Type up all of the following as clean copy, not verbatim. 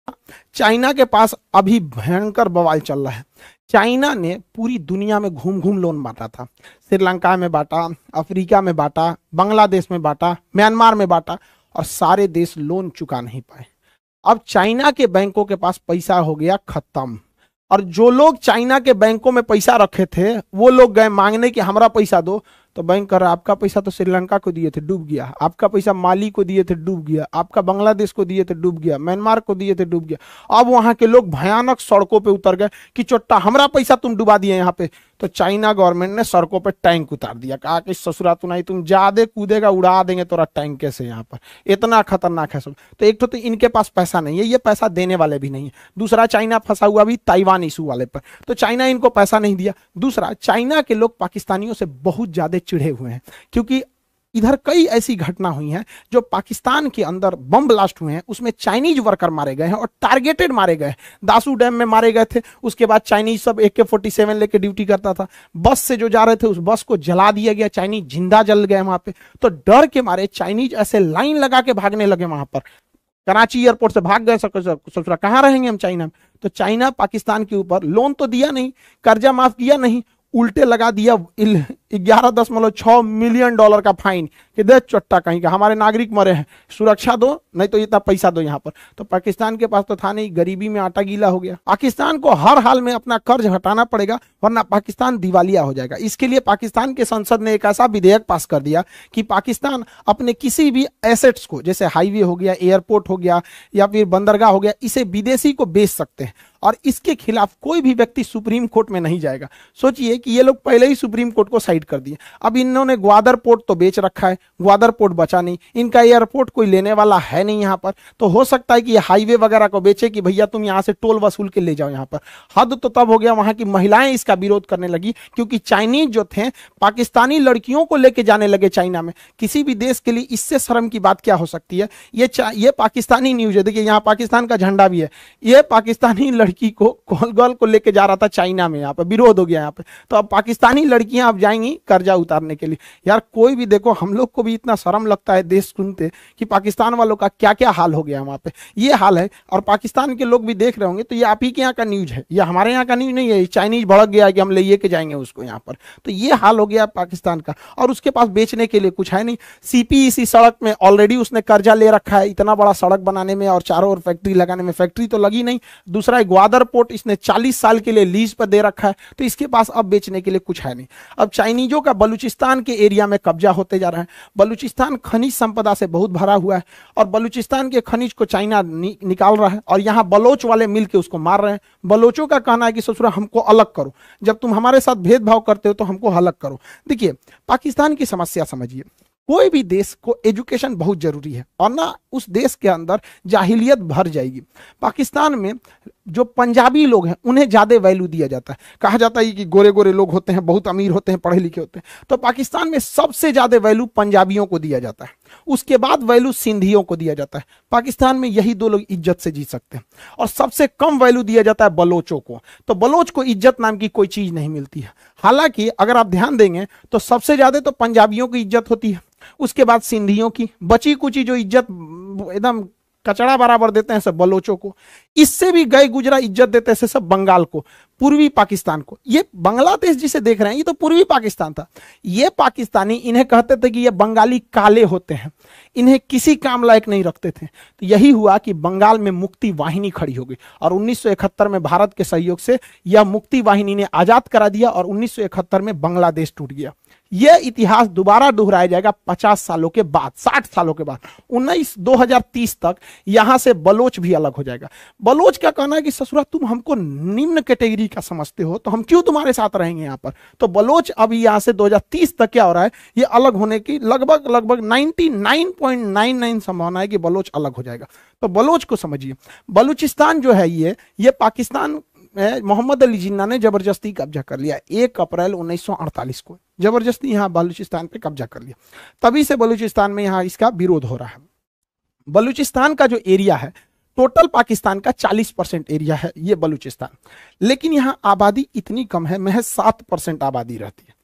China के पास अभी भयंकर बवाल चल रहा है। चाइना ने पूरी दुनिया में घूम घूम लोन बांटा था। श्रीलंका में बांटा, अफ्रीका में बांटा, बांग्लादेश में बांटा, म्यांमार में बांटा, और सारे देश लोन चुका नहीं पाए। अब चाइना के बैंकों के पास पैसा हो गया खत्म, और जो लोग चाइना के बैंकों में पैसा रखे थे वो लोग गए मांगने कि हमारा पैसा दो, तो बैंक कर रहा आपका पैसा तो श्रीलंका को दिए थे डूब गया, आपका पैसा माली को दिए थे डूब गया, आपका बांग्लादेश को दिए थे डूब गया, म्यांमार को दिए थे डूब गया। अब वहां के लोग भयानक सड़कों पे उतर गए कि चोट्टा हमारा पैसा तुम डुबा दिए यहाँ पे। तो चाइना गवर्नमेंट ने सड़कों पे टैंक उतार दिया, कहा कि ससुरा तुनाई तुम ज्यादा कूदेगा उड़ा देंगे तोरा टैंक कैसे यहाँ पर, इतना खतरनाक है सब। तो एक तो इनके पास पैसा नहीं है, ये पैसा देने वाले भी नहीं है। दूसरा, चाइना फंसा हुआ भी ताइवान इशू वाले पर, तो चाइना इनको पैसा नहीं दिया। दूसरा, चाइना के लोग पाकिस्तानियों से बहुत ज्यादा चिढ़े हुए हैं, क्योंकि इधर कई ऐसी घटना हुई हैं जो पाकिस्तान के अंदर बम ब्लास्ट हुए हैं, उसमें चाइनीज वर्कर मारे गए हैं और टारगेटेड मारे गए। दासू डैम में मारे गए थे, उसके बाद चाइनीज सब AK-47 लेके ड्यूटी करता था, बस से जो जा रहे थे उस बस को जला दिया गया, चाइनीज जिंदा जल गए वहां पे। तो डर के मारे चाइनीज ऐसे लाइन लगा के भागने लगे वहां पर, कराची एयरपोर्ट से भाग गए। सोच रहा कहाँ रहेंगे हम चाइना में। तो चाइना पाकिस्तान के ऊपर लोन तो दिया नहीं, कर्जा माफ किया नहीं, उल्टे लगा दिया 11.6 मिलियन डॉलर का फाइन कि दे चट्टा कहीं का, हमारे नागरिक मरे हैं, सुरक्षा दो, नहीं तो इतना पैसा दो यहाँ पर। तो पाकिस्तान के पास तो था नहीं, गरीबी में आटा गीला हो गया। पाकिस्तान को हर हाल में अपना कर्ज हटाना पड़ेगा, वरना पाकिस्तान दिवालिया हो जाएगा। इसके लिए पाकिस्तान के संसद ने एक ऐसा विधेयक पास कर दिया कि पाकिस्तान अपने किसी भी एसेट्स को, जैसे हाईवे हो गया, एयरपोर्ट हो गया, या फिर बंदरगाह हो गया, इसे विदेशी को बेच सकते हैं, और इसके खिलाफ कोई भी व्यक्ति सुप्रीम कोर्ट में नहीं जाएगा। सोचिए कि ये लोग पहले ही सुप्रीम कोर्ट को साइड कर दिए। अब इन्होंने ग्वादर पोर्ट तो बेच रखा है, ग्वादर पोर्ट बचा नहीं, इनका एयरपोर्ट कोई लेने वाला है नहीं यहाँ पर। तो हो सकता है कि ये हाईवे वगैरह को बेचे कि भैया तुम यहाँ से टोल वसूल के ले जाओ यहाँ पर। हद तो तब हो गया वहां की महिलाएं इसका विरोध करने लगी, क्योंकि चाइनीज जो थे पाकिस्तानी लड़कियों को लेके जाने लगे चाइना में। किसी भी देश के लिए इससे शर्म की बात क्या हो सकती है। ये पाकिस्तानी न्यूज है, देखिए यहाँ पाकिस्तान का झंडा भी है। ये पाकिस्तानी लड़की को गर्ल को लेके जा रहा था चाइना में, यहाँ पे विरोध हो गया यहाँ पे। तो अब पाकिस्तानी लड़कियां अब जाएंगी कर्जा उतारने के लिए। यार कोई भी देखो, हम लोग को भी इतना शर्म लगता है देश सुनते कि पाकिस्तान वालों का क्या क्या हाल हो गया वहां पे, ये हाल है। और पाकिस्तान के लोग भी देख रहे होंगे, तो ये आप ही के यहाँ का न्यूज है, ये हमारे यहाँ का न्यूज नहीं है। चाइनीज भड़क गया कि हम ले के जाएंगे उसको यहाँ पर, तो ये हाल हो गया पाकिस्तान का। और उसके पास बेचने के लिए कुछ है नहीं। CP इसी सड़क में ऑलरेडी उसने कर्जा ले रखा है, इतना बड़ा सड़क बनाने में और चारों ओर फैक्ट्री लगाने में, फैक्ट्री तो लगी नहीं। दूसरा, ग्वादर पोर्ट इसने 40 साल के लिए लीज पर दे रखा है, तो इसके पास अब बेचने के लिए कुछ है नहीं। अब चाइनीजों का बलूचिस्तान के एरिया में कब्जा होते जा रहा है। बलूचिस्तान खनिज संपदा से बहुत भरा हुआ है, और बलूचिस्तान के खनिज को चाइना निकाल रहा है, और यहाँ बलोच वाले मिलकर उसको मार रहे हैं। बलोचों का कहना है कि ससुरा हमको अलग करो, जब तुम हमारे साथ भेदभाव करते हो तो हमको अलग करो। देखिए पाकिस्तान की समस्या समझिए, कोई भी देश को एजुकेशन बहुत जरूरी है, और ना उस देश के अंदर जाहिलियत भर जाएगी। पाकिस्तान में जो पंजाबी लोग हैं उन्हें ज्यादा वैल्यू दिया जाता है। कहा जाता है कि गोरे गोरे लोग होते हैं, बहुत अमीर होते हैं, पढ़े लिखे होते हैं। तो पाकिस्तान में सबसे ज्यादा वैल्यू पंजाबियों को दिया जाता है, उसके बाद वैल्यू सिंधियों को दिया जाता है। पाकिस्तान में यही दो लोग इज्जत से जी सकते हैं। और सबसे कम वैल्यू दिया जाता है बलोचों को। तो बलोच को इज्जत नाम की कोई चीज नहीं मिलती है। हालांकि अगर आप ध्यान देंगे तो सबसे ज्यादा तो पंजाबियों की इज्जत होती है, उसके बाद सिंधियों की, बची कुची जो इज्जत एकदम कचड़ा बराबर देते हैं सब बलोचों को। इससे भी गए गुजरा इज्जत देते हैं सब बंगाल को, पूर्वी पाकिस्तान को। ये बांग्लादेश जिसे देख रहे हैं ये तो पूर्वी पाकिस्तान था। ये पाकिस्तानी इन्हें कहते थे कि ये बंगाली काले होते हैं, इन्हें किसी काम लायक नहीं रखते थे। तो यही हुआ कि बंगाल में मुक्ति वाहिनी खड़ी हो गई, और 1971 में भारत के सहयोग से यह मुक्ति वाहिनी ने आजाद करा दिया, और 1971 में बांग्लादेश टूट गया। यह इतिहास दोबारा दोहराया जाएगा 50 सालों के बाद, 60 सालों के बाद। 2030 तक यहां से बलोच भी अलग हो जाएगा। बलोच का कहना है कि ससुरा तुम हमको निम्न कैटेगरी का समझते हो, तो हम क्यों तुम्हारे साथ रहेंगे यहाँ पर। तो बलोच अभी यहां से 2030 तक क्या हो रहा है, ये अलग होने की लगभग 99.99 संभावना है कि बलोच अलग हो जाएगा। तो बलोच को समझिए, बलूचिस्तान जो है ये पाकिस्तान मोहम्मद अली जिन्ना ने जबरदस्ती कब्जा कर लिया 1 अप्रैल 1948 को, जबरदस्ती यहाँ बलूचिस्तान पे कब्जा कर लिया। तभी से बलूचिस्तान में यहाँ इसका विरोध हो रहा है। बलूचिस्तान का जो एरिया है, टोटल पाकिस्तान का 40% एरिया है ये बलूचिस्तान, लेकिन यहाँ आबादी इतनी कम है, महज 7% आबादी रहती है,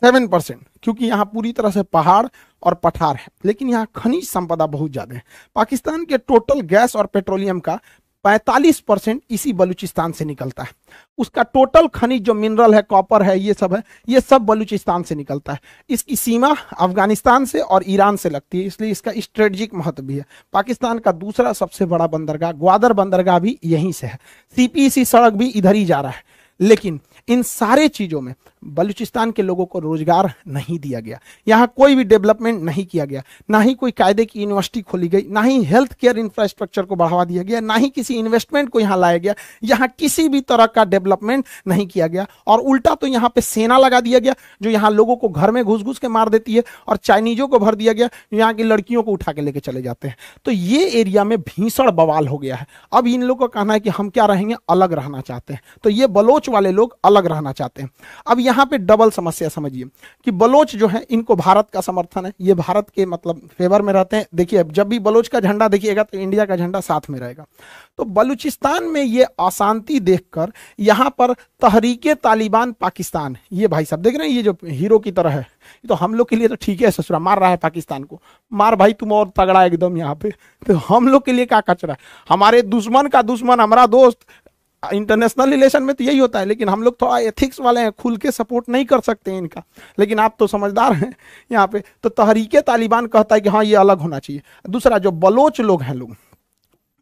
7%, क्योंकि यहाँ पूरी तरह से पहाड़ और पठार है। लेकिन यहाँ खनिज संपदा बहुत ज्यादा है। पाकिस्तान के टोटल गैस और पेट्रोलियम का 45% इसी बलूचिस्तान से निकलता है। उसका टोटल खनिज जो मिनरल है, कॉपर है, ये सब बलूचिस्तान से निकलता है। इसकी सीमा अफगानिस्तान से और ईरान से लगती है, इसलिए इसका स्ट्रेटेजिक महत्व भी है। पाकिस्तान का दूसरा सबसे बड़ा बंदरगाह ग्वादर बंदरगाह भी यहीं से है। सीपीसी सड़क भी इधर ही जा रहा है। लेकिन इन सारे चीजों में बलूचिस्तान के लोगों को रोजगार नहीं दिया गया, यहाँ कोई भी डेवलपमेंट नहीं किया गया, ना ही कोई कायदे की यूनिवर्सिटी खोली गई, ना ही हेल्थ केयर इंफ्रास्ट्रक्चर को बढ़ावा दिया गया, ना ही किसी इन्वेस्टमेंट को यहाँ लाया गया। यहाँ किसी भी तरह का डेवलपमेंट नहीं किया गया और उल्टा तो यहाँ पे सेना लगा दिया गया जो यहाँ लोगों को घर में घुस घुस के मार देती है, और चाइनीजों को भर दिया गया जो यहाँ की लड़कियों को उठा के लेके चले जाते हैं। तो ये एरिया में भीषण बवाल हो गया है। अब इन लोगों का कहना है कि हम क्या रहेंगे, अलग रहना चाहते हैं। तो ये बलोच वाले लोग अलग रहना चाहते हैं। अब यहाँ पे डबल समस्या समझिए कि बलोच जो है इनको भारत का समर्थन है, ये भारत के मतलब फेवर में रहते हैं। देखिए जब भी बलोच का झंडा देखिएगा तो इंडिया का झंडा साथ में रहेगा। तो बलूचिस्तान में ये अशांति देखकर यहाँ पर तहरीके तालिबान पाकिस्तान, ये भाई साहब देख रहे हैं, ये जो हीरो की तरह है, तो हम लोग के लिए तो ठीक है, ससुरा मार रहा है पाकिस्तान को, मार भाई तुम और तगड़ा एकदम यहाँ पे। तो हम लोग के लिए क्या कचरा है, हमारे दुश्मन का दुश्मन हमारा दोस्त। इंटरनेशनल रिलेशन में तो यही होता है, लेकिन हम लोग थोड़ा एथिक्स वाले हैं, खुल के सपोर्ट नहीं कर सकते हैं इनका। लेकिन आप तो समझदार हैं यहाँ पे। तो तहरीके तालिबान कहता है कि हाँ ये अलग होना चाहिए। दूसरा जो बलोच लोग हैं, लोग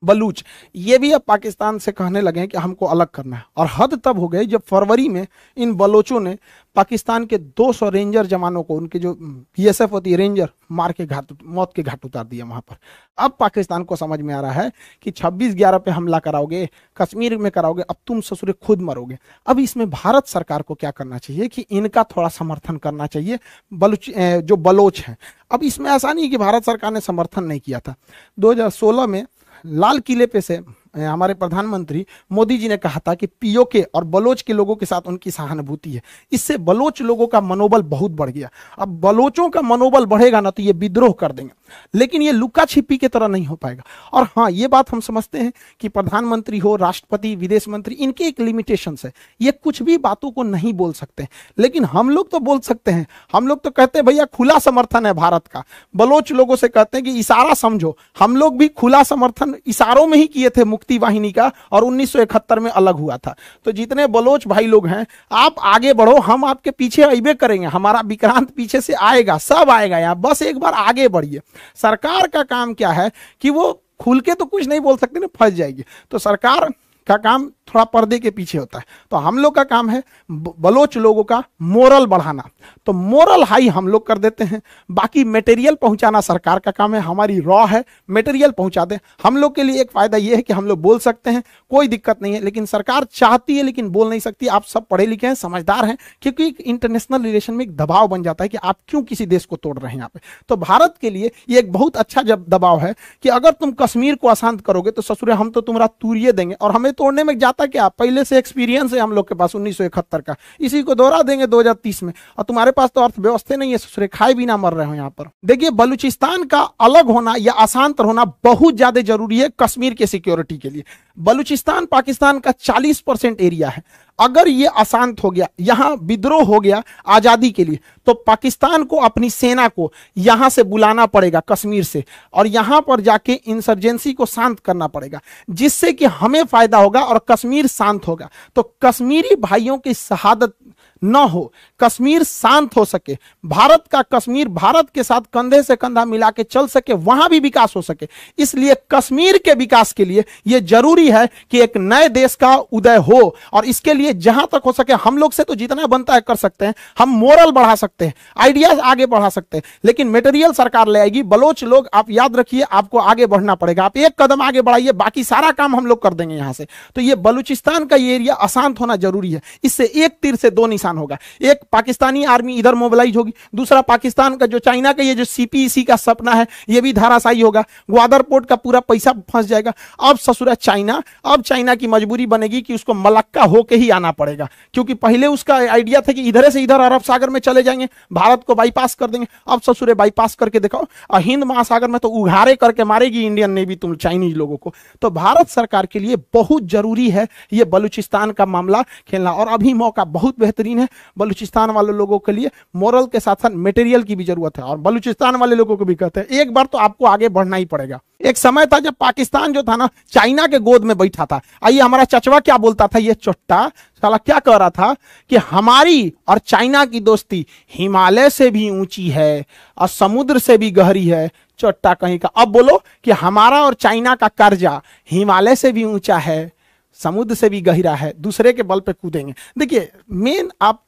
बलूच, ये भी अब पाकिस्तान से कहने लगे हैं कि हमको अलग करना है। और हद तब हो गई जब फरवरी में इन बलोचों ने पाकिस्तान के 200 रेंजर जवानों को, उनके जो बीएसएफ होती है रेंजर, मार के मौत के घाट उतार दिया वहां पर। अब पाकिस्तान को समझ में आ रहा है कि 26/11 पे हमला कराओगे, कश्मीर में कराओगे, अब तुम ससुरे खुद मरोगे। अब इसमें भारत सरकार को क्या करना चाहिए कि इनका थोड़ा समर्थन करना चाहिए, जो बलोच हैं। अब इसमें ऐसा नहीं कि भारत सरकार ने समर्थन नहीं किया था। 2016 में लाल किले पे से हमारे प्रधानमंत्री मोदी जी ने कहा था कि पीओके और बलोच के लोगों के साथ उनकी सहानुभूति है। इससे बलोच लोगों का मनोबल बहुत बढ़ गया। अब बलोचों का मनोबल बढ़ेगा ना तो ये विद्रोह कर देंगे, लेकिन ये लुका छिपी की तरह नहीं हो पाएगा। और हाँ, ये बात हम समझते हैं कि प्रधानमंत्री हो, राष्ट्रपति, विदेश मंत्री, इनके एक लिमिटेशन है, ये कुछ भी बातों को नहीं बोल सकते। लेकिन हम लोग तो बोल सकते हैं। हम लोग तो कहते हैं भैया खुला समर्थन है भारत का। बलोच लोगों से कहते हैं कि इशारा समझो, हम लोग भी खुला समर्थन इशारों में ही किए थे मुक्ति वाहिनी का, और 1971 में अलग हुआ था। तो जितने बलोच भाई लोग हैं, आप आगे बढ़ो, हम आपके पीछे आइबे करेंगे, हमारा विक्रांत पीछे से आएगा, सब आएगा यहाँ, बस एक बार आगे बढ़िए। सरकार का काम क्या है कि वो खुल के तो कुछ नहीं बोल सकते ना, फंस जाएगी। तो सरकार का काम थोड़ा पर्दे के पीछे होता है। तो हम लोग का काम है बलोच लोगों का मोरल बढ़ाना, तो मोरल हाई हम लोग कर देते हैं। बाकी मटेरियल पहुंचाना सरकार का काम है, हमारी रॉ है, मटेरियल पहुंचा दे। हम लोग के लिए एक फायदा यह है कि हम लोग बोल सकते हैं, कोई दिक्कत नहीं है। लेकिन सरकार चाहती है लेकिन बोल नहीं सकती। आप सब पढ़े लिखे हैं, समझदार हैं, क्योंकि इंटरनेशनल रिलेशन में एक दबाव बन जाता है कि आप क्यों किसी देश को तोड़ रहे हैं यहाँ पे। तो भारत के लिए ये एक बहुत अच्छा दबाव है कि अगर तुम कश्मीर को अशांत करोगे तो ससुरे हम तो तुम्हारा तूरिये देंगे, और हमें तोड़ने में जाता क्या, पहले से एक्सपीरियंस है हम लोग के पास 1971 का, इसी को दोहरा देंगे 2030 में। और तुम्हारे पास तो अर्थव्यवस्था नहीं है, ससुरे खाए भी ना मर रहे हो यहाँ पर। देखिए बलूचिस्तान का अलग होना या अशांत होना बहुत ज्यादा जरूरी है कश्मीर के सिक्योरिटी के लिए। बलूचिस्तान पाकिस्तान का 40% एरिया है। अगर ये अशांत हो गया, यहां विद्रोह हो गया आजादी के लिए, तो पाकिस्तान को अपनी सेना को यहां से बुलाना पड़ेगा कश्मीर से, और यहां पर जाके इंसर्जेंसी को शांत करना पड़ेगा, जिससे कि हमें फायदा होगा और कश्मीर शांत होगा। तो कश्मीरी भाइयों की शहादत न हो, कश्मीर शांत हो सके, भारत का कश्मीर भारत के साथ कंधे से कंधा मिला के चल सके, वहां भी विकास हो सके। इसलिए कश्मीर के विकास के लिए यह जरूरी है कि एक नए देश का उदय हो, और इसके लिए जहां तक हो सके हम लोग से तो जितना बनता है कर सकते हैं। हम मोरल बढ़ा सकते हैं, आइडियाज आगे बढ़ा सकते हैं, लेकिन मटेरियल सरकार ले आएगी। बलोच लोग आप याद रखिए, आपको आगे बढ़ना पड़ेगा। आप एक कदम आगे बढ़ाइए, बाकी सारा काम हम लोग कर देंगे यहां से। तो ये बलूचिस्तान का ये एरिया अशांत होना जरूरी है। इससे एक तीर से दो निशान होगा। एक, पाकिस्तानी आर्मी इधर मोबिलाइज होगी, दूसरा पाकिस्तान का जो चाइना का ये जो सीपीईसी का सपना है ये भी धाराशायी होगा। ग्वादर पोर्ट का पूरा पैसा फंस जाएगा। अब ससुरा चाइना, अब चाइना की मजबूरी बनेगी कि उसको मलक्का होके ही आना पड़ेगा, क्योंकि पहले उसका आइडिया था कि इधर से इधर अरब सागर में चले जाएंगे, भारत को बाईपास कर देंगे। अब ससुरे बाईपास करके दिखाओ, हिंद महासागर में तो उघारे करके मारेगी इंडियन नेवी तुम चाइनीज लोगों को। तो भारत सरकार के लिए बहुत जरूरी है ये बलूचिस्तान का मामला खेलना, और अभी मौका बहुत बेहतरीन है। है, बलूचिस्तान वाले लोगों के लिए मोरल के साथ साथ मटेरियल की भी जरूरत है, और बलूचिस्तान वाले लोगों को भी कहते हैं एक बार तो आपको आगे बढ़ना ही पड़ेगा। एक समय था जब पाकिस्तान जो था ना चाइना के गोद में बैठा था। आइए हमारा चचवा क्या बोलता था, ये चोट्टा साला क्या कह रहा था कि हमारी और चाइना की दोस्ती हिमालय से भी ऊंची है और समुद्र से भी गहरी है। चोट्टा कहीं का। अब बोलो कि हमारा और चाइना का कर्जा हिमालय से भी ऊंचा है, समुद्र से भी गहरा है, दूसरे के बल पे कूदेंगे। देखिए मेन आप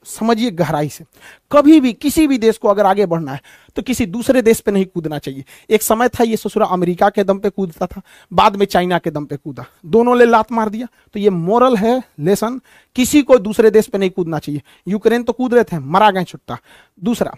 समझिए गहराई से, कभी भी किसी भी देश को अगर आगे बढ़ना है तो किसी दूसरे देश पे नहीं कूदना चाहिए। एक समय था ये ससुरा अमेरिका के दम पे कूदता था, बाद में चाइना के दम पे कूदा, दोनों ले लात मार दिया। तो ये मोरल है लेसन, किसी को दूसरे देश पे नहीं कूदना चाहिए। यूक्रेन तो कूद रहे थे, मरा गए छुट्टा। दूसरा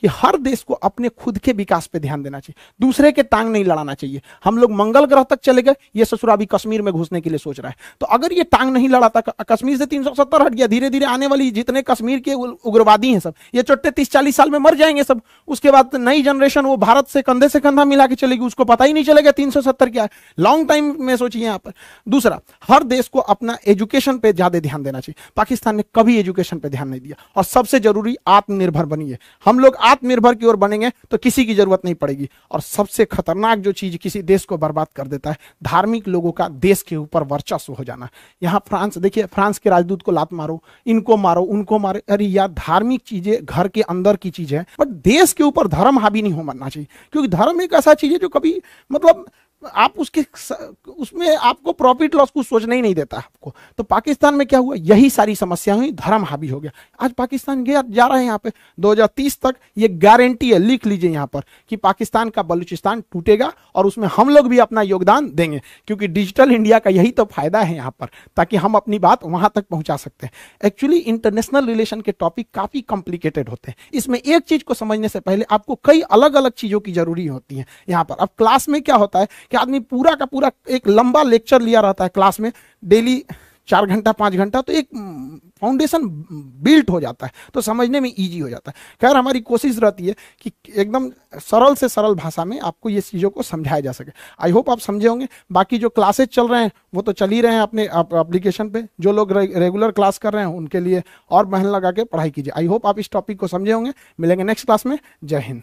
कि हर देश को अपने खुद के विकास पे ध्यान देना चाहिए, दूसरे के टांग नहीं लड़ाना चाहिए। हम लोग मंगल ग्रह तक चले गए, ये ससुरा अभी कश्मीर में घुसने के लिए सोच रहा है। तो अगर ये टांग नहीं लड़ाता, कश्मीर से 370 हट गया, धीरे धीरे आने वाली जितने कश्मीर के उग्रवादी हैं सब ये चोट्टे 30-40 साल में मर जाएंगे सब। उसके बाद नई जनरेशन वो भारत से कंधा मिला के चलेगी, उसको पता ही नहीं चलेगा 370 क्या है। लॉन्ग टाइम में सोचिए यहाँ पर। दूसरा, हर देश को अपना एजुकेशन पे ज्यादा ध्यान देना चाहिए। पाकिस्तान ने कभी एजुकेशन पे ध्यान नहीं दिया। और सबसे जरूरी, आत्मनिर्भर बनिए। हम लोग आत्मनिर्भर की ओर बनेंगे तो किसी की जरूरत नहीं पड़ेगी। और सबसे खतरनाक जो चीज किसी देश को बर्बाद कर देता है, धार्मिक लोगों का देश के ऊपर वर्चस्व हो जाना। यहाँ फ्रांस देखिए, फ्रांस के राजदूत को लात मारो, इनको मारो, उनको मारो। अरे यार, धार्मिक चीजें घर के अंदर की चीज है, बट देश के ऊपर धर्म हावी नहीं होना चाहिए। क्योंकि धर्म एक ऐसा चीज है जो कभी मतलब आप उसमें आपको प्रॉफिट लॉस कुछ सोचना ही नहीं देता आपको। तो पाकिस्तान में क्या हुआ, यही सारी समस्या हुई, धर्म हावी हो गया। आज पाकिस्तान गया जा रहा है यहाँ पे 2030 तक, ये गारंटी है, लिख लीजिए यहाँ पर, कि पाकिस्तान का बलूचिस्तान टूटेगा और उसमें हम लोग भी अपना योगदान देंगे। क्योंकि डिजिटल इंडिया का यही तो फायदा है यहाँ पर, ताकि हम अपनी बात वहां तक पहुंचा सकते हैं। एक्चुअली इंटरनेशनल रिलेशन के टॉपिक काफी कॉम्प्लिकेटेड होते हैं। इसमें एक चीज को समझने से पहले आपको कई अलग अलग चीजों की जरूरी होती है यहाँ पर। अब क्लास में क्या होता है कि आदमी पूरा का पूरा एक लंबा लेक्चर लिया रहता है क्लास में, डेली 4 घंटा 5 घंटा, तो एक फाउंडेशन बिल्ट हो जाता है, तो समझने में इजी हो जाता है। खैर, हमारी कोशिश रहती है कि एकदम सरल से सरल भाषा में आपको ये चीज़ों को समझाया जा सके। आई होप आप समझे होंगे। बाकी जो क्लासेज चल रहे हैं वो तो चल ही रहे हैं अपने एप्लीकेशन पे। जो लोग रेगुलर क्लास कर रहे हैं उनके लिए और मेहनत लगा के पढ़ाई कीजिए। आई होप आप इस टॉपिक को समझे होंगे। मिलेंगे नेक्स्ट क्लास में। जय हिंद।